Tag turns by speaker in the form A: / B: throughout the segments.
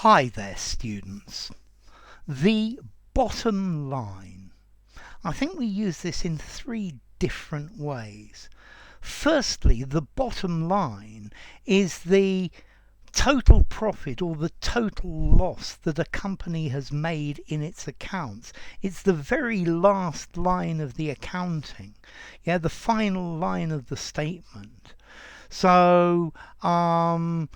A: Hi there, students. The bottom line. I think we use this in three different ways. Firstly, the bottom line is the total profit or the total loss that a company has made in its accounts. It's the very last line of the accounting, the final line of the statement. So an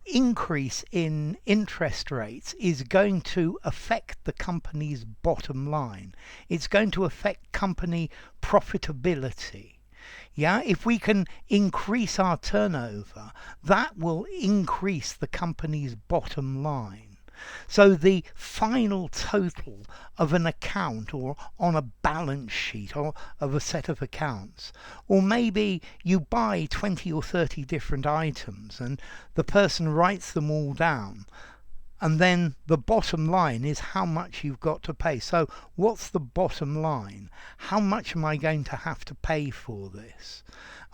A: increase in interest rates is going to affect the company's bottom line. It's going to affect company profitability. If we can increase our turnover, that will increase the company's bottom line. So the final total of an account or on a balance sheet or of a set of accounts, or maybe you buy 20 or 30 different items and the person writes them all down, and then the bottom line is how much you've got to pay. So what's the bottom line? How much am I going to have to pay for this?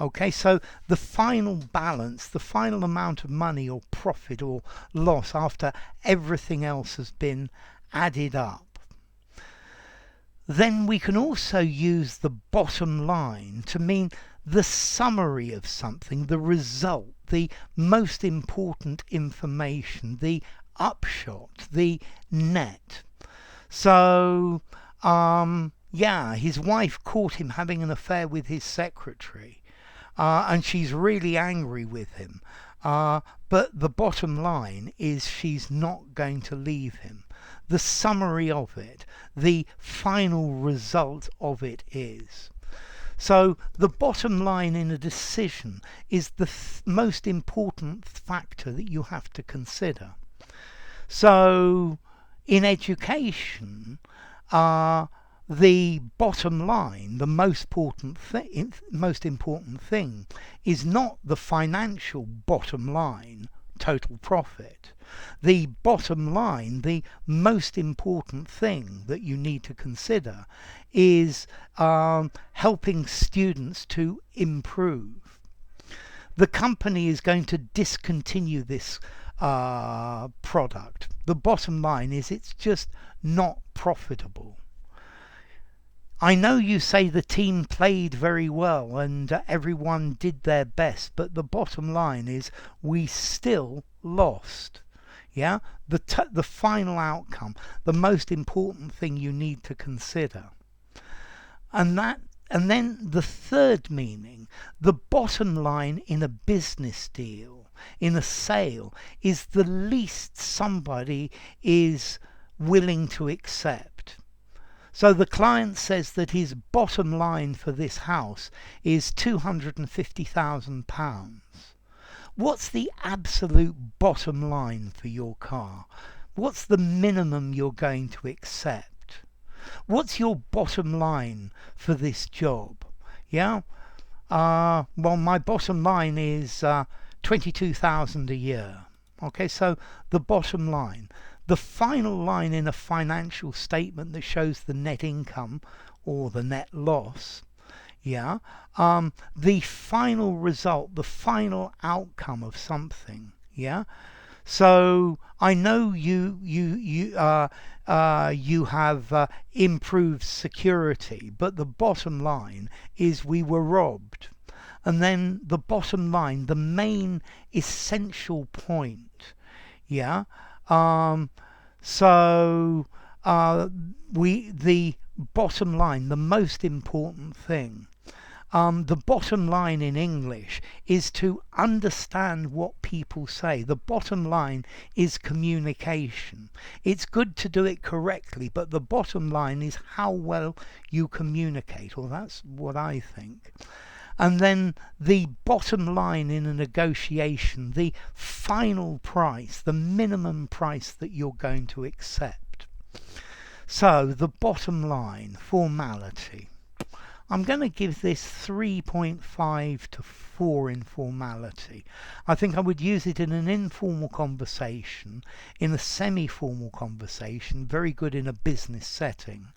A: Okay, so the final balance, the final amount of money or profit or loss after everything else has been added up. Then we can also use the bottom line to mean the summary of something, the result, the most important information, the upshot, the net. So, his wife caught him having an affair with his secretary. And she's really angry with him. But the bottom line is she's not going to leave him. The summary of it, the final result of it is. So the bottom line in a decision is the most important factor that you have to consider. So in education, the bottom line, the most important thing is not the financial bottom line, total profit. The bottom line, the most important thing that you need to consider is helping students to improve. The company is going to discontinue this product. The bottom line is it's just not profitable. I know you say the team played very well and everyone did their best, but the bottom line is we still lost. The final outcome, the most important thing you need to consider. And then the third meaning, the bottom line in a business deal, in a sale, is the least somebody is willing to accept. So the client says that his bottom line for this house is £250,000. What's the absolute bottom line for your car? What's the minimum you're going to accept? What's your bottom line for this job? Well, my bottom line is 22,000 a year. Okay, so the bottom line. The final line in a financial statement that shows the net income or the net loss, the final result, the final outcome of something, So I know you have improved security, but the bottom line is we were robbed. And then the bottom line, the main essential point, the bottom line, the most important thing, the bottom line in English is to understand what people say. The bottom line is communication. It's good to do it correctly, but the bottom line is how well you communicate, or that's what I think. And then the bottom line in a negotiation, the final price, the minimum price that you're going to accept. So the bottom line, formality. I'm going to give this 3.5 to 4 in formality. I think I would use it in an informal conversation, in a semi-formal conversation, very good in a business setting.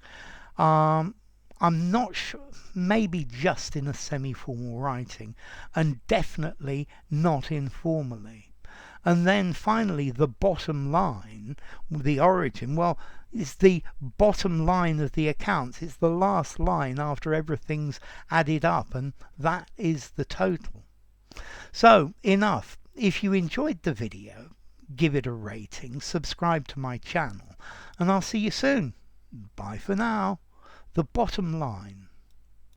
A: I'm not sure, maybe just in a semi-formal writing, and definitely not informally. And then finally the bottom line, the origin, well, it's the bottom line of the accounts. It's the last line after everything's added up, and that is the total. So enough. If you enjoyed the video, give it a rating, subscribe to my channel, and I'll see you soon. Bye for now. The bottom line.